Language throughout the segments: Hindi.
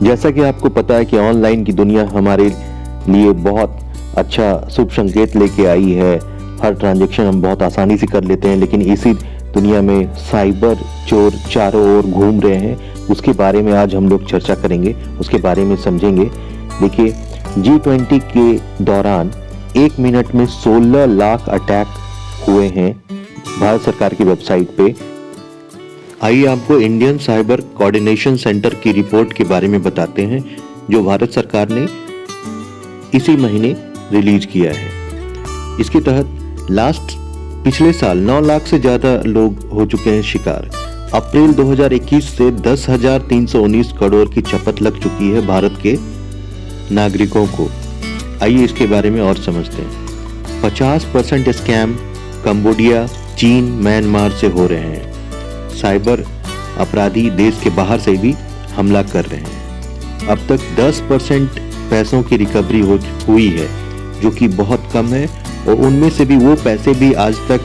जैसा कि आपको पता है कि ऑनलाइन की दुनिया हमारे लिए बहुत अच्छा शुभ संकेत लेके आई है। हर ट्रांजैक्शन हम बहुत आसानी से कर लेते हैं, लेकिन इसी दुनिया में साइबर चोर चारों ओर घूम रहे हैं। उसके बारे में आज हम लोग चर्चा करेंगे, उसके बारे में समझेंगे। देखिए, G20 के दौरान 1 मिनट में 16 लाख अटैक हुए हैं भारत सरकार की वेबसाइट पे। आइए आपको इंडियन साइबर कोऑर्डिनेशन सेंटर की रिपोर्ट के बारे में बताते हैं, जो भारत सरकार ने इसी महीने रिलीज किया है। इसके तहत पिछले साल 9 लाख से ज्यादा लोग हो चुके हैं शिकार। अप्रैल 2021 से 10,319 करोड़ की चपत लग चुकी है भारत के नागरिकों को। आइए इसके बारे में और समझते हैं। 50% स्कैम कंबोडिया, चीन, म्यांमार से हो रहे हैं। साइबर अपराधी देश के बाहर से भी हमला कर रहे हैं। अब तक 10% पैसों की रिकवरी हुई है, जो कि बहुत कम है, और उनमें से भी वो पैसे भी आज तक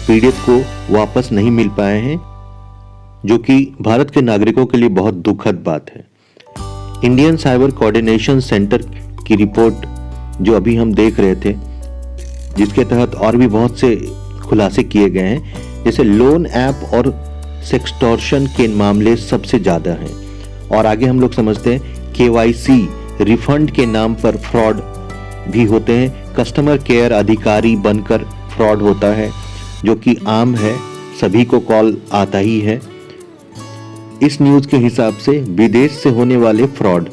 पीड़ित को वापस नहीं मिल पाए हैं, जो कि भारत के नागरिकों के लिए बहुत दुखद बात है। इंडियन साइबर कोऑर्डिनेशन सेंटर की रिपोर्ट जो अभी हम देख रहे थे, जिसके तहत और भी बहुत से खुलासे किए गए हैं, जैसे लोन ऐप और सेक्सटॉर्शन के मामले सबसे ज्यादा हैं। और आगे हम लोग समझते हैं KYC रिफंड के नाम पर फ्रॉड भी होते हैं। कस्टमर केयर अधिकारी बनकर फ्रॉड होता है, जो कि आम है, सभी को कॉल आता ही है। इस न्यूज के हिसाब से विदेश से होने वाले फ्रॉड,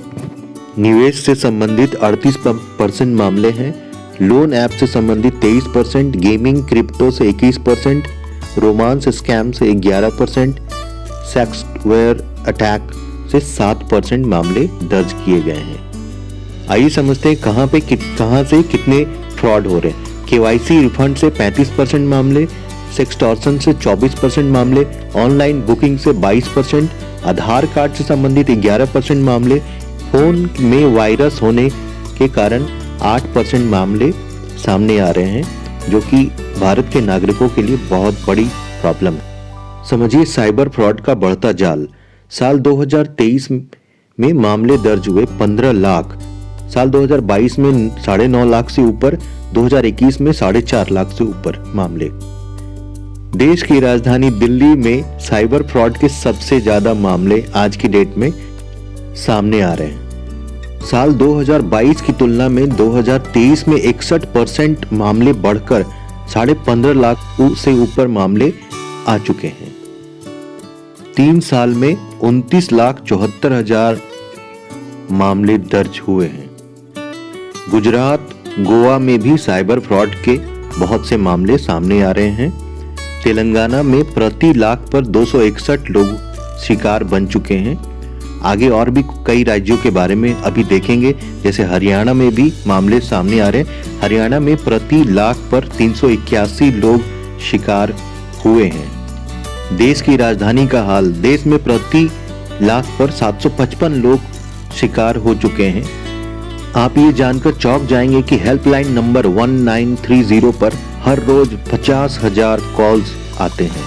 निवेश से संबंधित 38% मामले हैं, लोन ऐप से संबंधित 23%, गेमिंग क्रिप्टो से 21%, रोमांस स्कैम से 11%, सॉफ्टवेयर अटैक से 7% मामले दर्ज किए गए हैं। आइए समझते हैं कहां से कितने फ्रॉड हो रहे हैं। KYC रिफंड से 35% मामले, सेक्सटॉर्शन से 24% मामले, ऑनलाइन बुकिंग से 22%, आधार कार्ड से संबंधित 11% मामले, फोन में वायरस होने के कारण 8% मामले सामने आ रहे हैं, जो कि भारत के नागरिकों के लिए बहुत बड़ी प्रॉब्लम है। समझिए साइबर फ्रॉड का बढ़ता जाल। साल 2023 में मामले दर्ज हुए 15 लाख, साल 2022 में 9.5 लाख से ऊपर, 2021 में 4.5 लाख से ऊपर मामले। देश की राजधानी दिल्ली में साइबर फ्रॉड के सबसे ज्यादा मामले आज की डेट में सामने आ रहे हैं। साल 2022 की तुलना में 2023 में 61% मामले बढ़कर 15.5 लाख से ऊपर मामले आ चुके हैं। 3 साल में 29,74,000 मामले दर्ज हुए हैं। गुजरात, गोवा में भी साइबर फ्रॉड के बहुत से मामले सामने आ रहे हैं। तेलंगाना में प्रति लाख पर 261 लोग शिकार बन चुके हैं। आगे और भी कई राज्यों के बारे में अभी देखेंगे, जैसे हरियाणा में भी मामले सामने आ रहे हैं। हरियाणा में प्रति लाख पर 381 लोग शिकार हुए हैं। देश की राजधानी का हाल, देश में प्रति लाख पर 755 लोग शिकार हो चुके हैं। आप ये जानकर चौंक जाएंगे कि हेल्पलाइन नंबर 1930 पर हर रोज 50,000 कॉल्स आते हैं।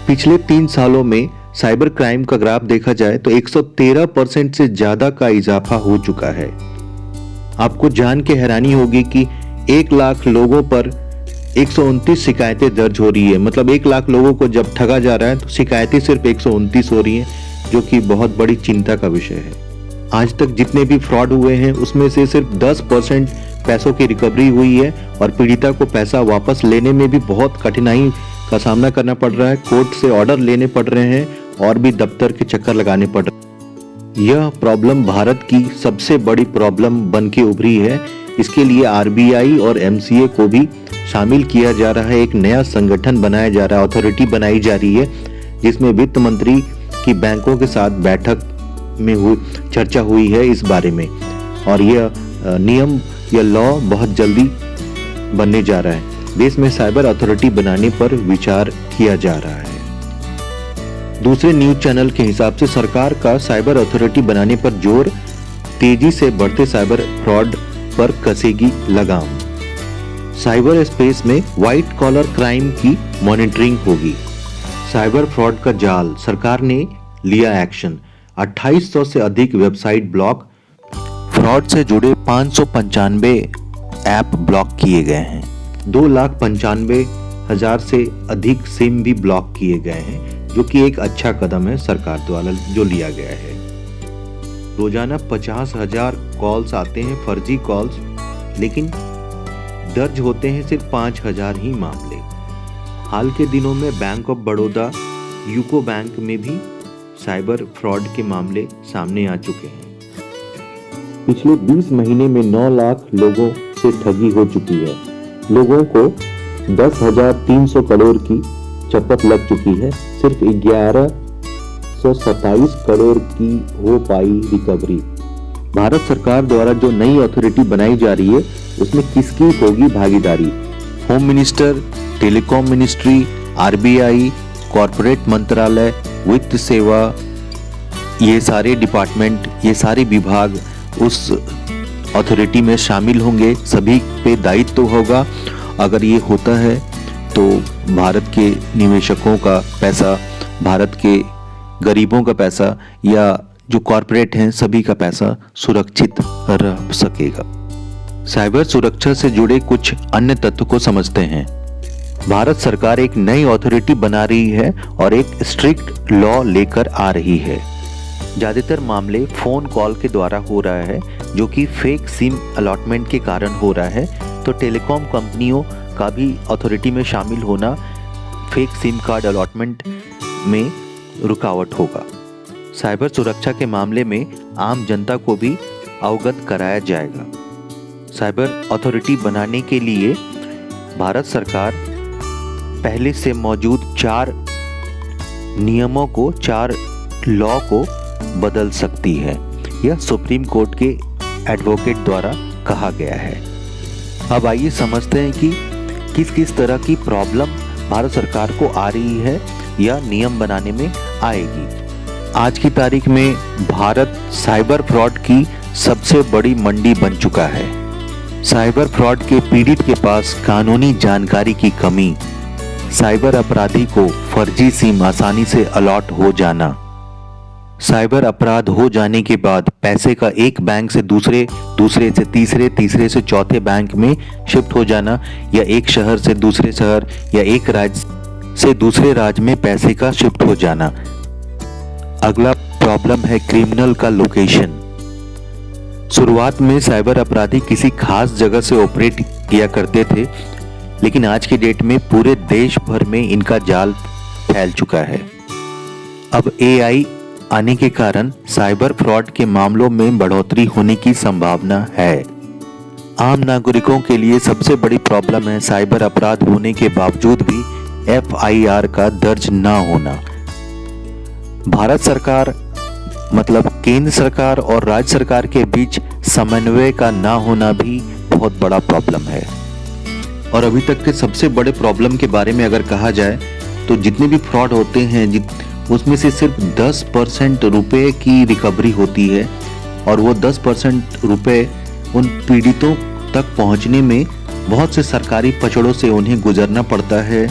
पिछले 3 सालों में साइबर क्राइम का ग्राफ देखा जाए तो 113% से ज्यादा का इजाफा हो चुका है। आपको जान के हैरानी होगी कि 1 लाख लोगों पर 129 शिकायतें दर्ज हो रही है। मतलब 1 लाख लोगों को जब ठगा जा रहा है तो शिकायतें सिर्फ 129 हो रही हैं, जो कि बहुत बड़ी चिंता का विषय है। आज तक जितने भी फ्रॉड हुए हैं उसमें से सिर्फ 10% पैसों की रिकवरी हुई है, और पीड़िता को पैसा वापस लेने में भी बहुत कठिनाई का सामना करना पड़ रहा है। कोर्ट से ऑर्डर लेने पड़ रहे हैं और भी दफ्तर के चक्कर लगाने पड़ रहे हैं। यह प्रॉब्लम भारत की सबसे बड़ी प्रॉब्लम बन के उभरी है। इसके लिए RBI और MCA को भी शामिल किया जा रहा है। एक नया संगठन बनाया जा रहा है, अथॉरिटी बनाई जा रही है, जिसमें वित्त मंत्री की बैंकों के साथ बैठक में चर्चा हुई है इस बारे में। और यह नियम या लॉ बहुत जल्दी बनने जा रहा है। देश में साइबर अथॉरिटी बनाने पर विचार किया जा रहा है। दूसरे न्यूज चैनल के हिसाब से सरकार का साइबर अथॉरिटी बनाने पर जोर, तेजी से बढ़ते साइबर फ्रॉड पर कसेगी लगाम। साइबर स्पेस में व्हाइट कॉलर क्राइम की मॉनिटरिंग होगी। साइबर फ्रॉड का जाल, सरकार ने लिया एक्शन। 2800 से अधिक वेबसाइट ब्लॉक, फ्रॉड से जुड़े 595 ऐप ब्लॉक किए गए हैं। 2,95,000 से अधिक सिम भी ब्लॉक किए गए हैं, जो कि एक अच्छा कदम है सरकार द्वारा जो लिया गया है। रोजाना 50,000 कॉल्स आते हैं, फर्जी कॉल्स, लेकिन दर्ज होते हैं सिर्फ 5,000 ही मामले। हाल के दिनों में bank of Baroda, UCO bank में भी साइबर फ्रॉड के मामले सामने आ चुके हैं। पिछले 20 महीने में 9 लाख लोगों से ठगी हो चुकी है। लोगों को 10,300 करोड़ की चपत लग चुकी है। सिर्फ 1127 करोड़ की हो पाई रिकवरी। भारत सरकार द्वारा जो नई अथॉरिटी बनाई जा रही है, उसमें किसकी होगी भागीदारी? Home minister, telecom ministry, RBI, corporate मंत्रालय, वित्त सेवा, ये सारे डिपार्टमेंट, ये सारे विभाग उस अथॉरिटी में शामिल होंगे। सभी पे दायित्व होगा। अगर ये होता है तो भारत के निवेशकों का पैसा, भारत के गरीबों का पैसा या जो कॉर्पोरेट हैं सभी का पैसा सुरक्षित रह सकेगा। साइबर सुरक्षा से जुड़े कुछ अन्य तत्व को समझते हैं। भारत सरकार एक नई अथॉरिटी बना रही है और एक स्ट्रिक्ट लॉ लेकर आ रही है। ज्यादातर मामले फोन कॉल के द्वारा हो रहा है, जो कि फेक सिम अलॉटमेंट के कारण हो रहा है। तो टेलीकॉम कंपनियों का भी अथॉरिटी में शामिल होना फेक सिम कार्ड अलॉटमेंट में रुकावट होगा। साइबर सुरक्षा के मामले में आम जनता को भी अवगत कराया जाएगा। साइबर अथॉरिटी बनाने के लिए भारत सरकार पहले से मौजूद 4 नियमों को, 4 लॉ को बदल सकती है। यह सुप्रीम कोर्ट के एडवोकेट द्वारा कहा गया है। अब आइए समझते हैं कि किस किस तरह की प्रॉब्लम भारत सरकार को आ रही है या नियम बनाने में आएगी। आज की तारीख में भारत साइबर फ्रॉड की सबसे बड़ी मंडी बन चुका है। साइबर फ्रॉड के पीड़ित के पास कानूनी जानकारी की कमी, साइबर अपराधी को फर्जी सिम आसानी से अलॉट हो जाना, साइबर अपराध हो जाने के बाद पैसे का एक बैंक से दूसरे से तीसरे, तीसरे से चौथे बैंक में शिफ्ट हो जाना, या एक शहर से दूसरे शहर या एक राज्य से दूसरे राज्य में पैसे का शिफ्ट हो जाना। अगला प्रॉब्लम है क्रिमिनल का लोकेशन। शुरुआत में साइबर अपराधी किसी खास जगह से ऑपरेट किया करते थे, लेकिन आज की डेट में पूरे देश भर में इनका जाल फैल चुका है। अब AI आने के कारण साइबर फ्रॉड के मामलों में बढ़ोतरी होने की संभावना है। आम नागरिकों के लिए सबसे बड़ी प्रॉब्लम है साइबर अपराध होने के बावजूद भी FIR का दर्ज ना होना। भारत सरकार मतलब केंद्र सरकार और राज्य सरकार के बीच समन्वय का ना होना भी बहुत बड़ा प्रॉब्लम है। और अभी तक के सबसे बड़े प्रॉब्लम के बारे में अगर कहा जाए तो जितने भी फ्रॉड होते हैं उसमें से सिर्फ 10% रुपए की रिकवरी होती है, और वो 10% रुपए उन पीड़ितों तक पहुंचने में बहुत से सरकारी पचड़ों से उन्हें गुजरना पड़ता है,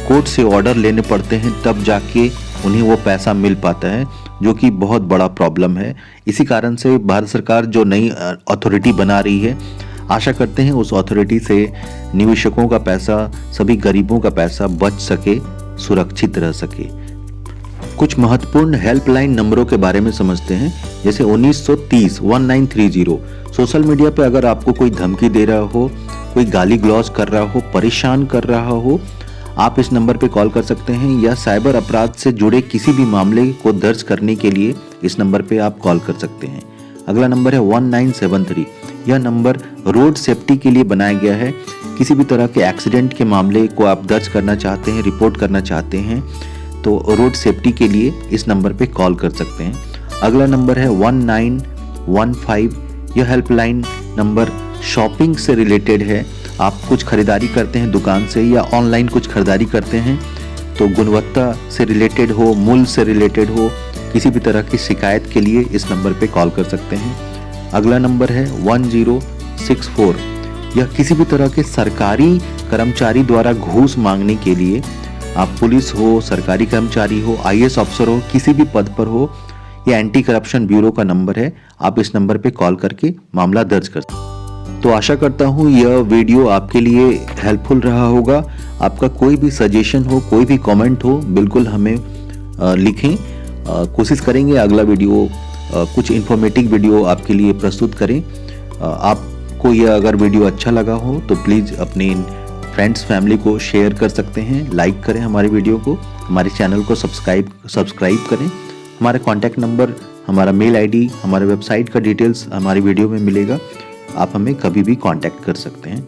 कोर्ट से ऑर्डर लेने पड़ते हैं, तब जाके उन्हें वो पैसा मिल पाता है, जो कि बहुत बड़ा प्रॉब्लम है। इसी कारण से भारत सरकार जो नई अथॉरिटी बना रही है, आशा करते हैं उस अथॉरिटी से निवेशकों का पैसा, सभी गरीबों का पैसा बच सके, सुरक्षित रह सके। कुछ महत्वपूर्ण हेल्पलाइन नंबरों के बारे में समझते हैं, जैसे 1930 1930। सोशल मीडिया पे अगर आपको कोई धमकी दे रहा हो, कोई गाली ग्लॉज कर रहा हो, परेशान कर रहा हो, आप इस नंबर पे कॉल कर सकते हैं, या साइबर अपराध से जुड़े किसी भी मामले को दर्ज करने के लिए इस नंबर पे आप कॉल कर सकते हैं। अगला नंबर है 1973। यह नंबर रोड सेफ्टी के लिए बनाया गया है। किसी भी तरह के एक्सीडेंट के मामले को आप दर्ज करना चाहते हैं, रिपोर्ट करना चाहते हैं, तो रोड सेफ्टी के लिए इस नंबर पे कॉल कर सकते हैं। अगला नंबर है 1915। यह हेल्पलाइन नंबर शॉपिंग से रिलेटेड है। आप कुछ खरीदारी करते हैं दुकान से या ऑनलाइन कुछ खरीदारी करते हैं, तो गुणवत्ता से रिलेटेड हो, मूल्य से रिलेटेड हो, किसी भी तरह की शिकायत के लिए इस नंबर पे कॉल कर सकते हैं। अगला नंबर है 1064। यह किसी भी तरह के सरकारी कर्मचारी द्वारा घूस मांगने के लिए, आप पुलिस हो, सरकारी कर्मचारी हो, IAS अफसर हो, किसी भी पद पर हो, ये एंटी करप्शन ब्यूरो का नंबर है, आप इस नंबर पे कॉल करके मामला दर्ज कर सकते हैं। तो आशा करता हूँ यह वीडियो आपके लिए हेल्पफुल रहा होगा। आपका कोई भी सजेशन हो, कोई भी कमेंट हो, बिल्कुल हमें लिखें। कोशिश करेंगे अगला वीडियो कुछ इन्फॉर्मेटिव वीडियो आपके लिए प्रस्तुत करें। आपको यह अगर वीडियो अच्छा लगा हो तो प्लीज़ अपने फ्रेंड्स फैमिली को शेयर कर सकते हैं, लाइक करें हमारे वीडियो को, हमारे चैनल को सब्सक्राइब करें। हमारा कॉन्टैक्ट नंबर, हमारा मेल आईडी, हमारे वेबसाइट का डिटेल्स हमारी वीडियो में मिलेगा। आप हमें कभी भी कांटेक्ट कर सकते हैं।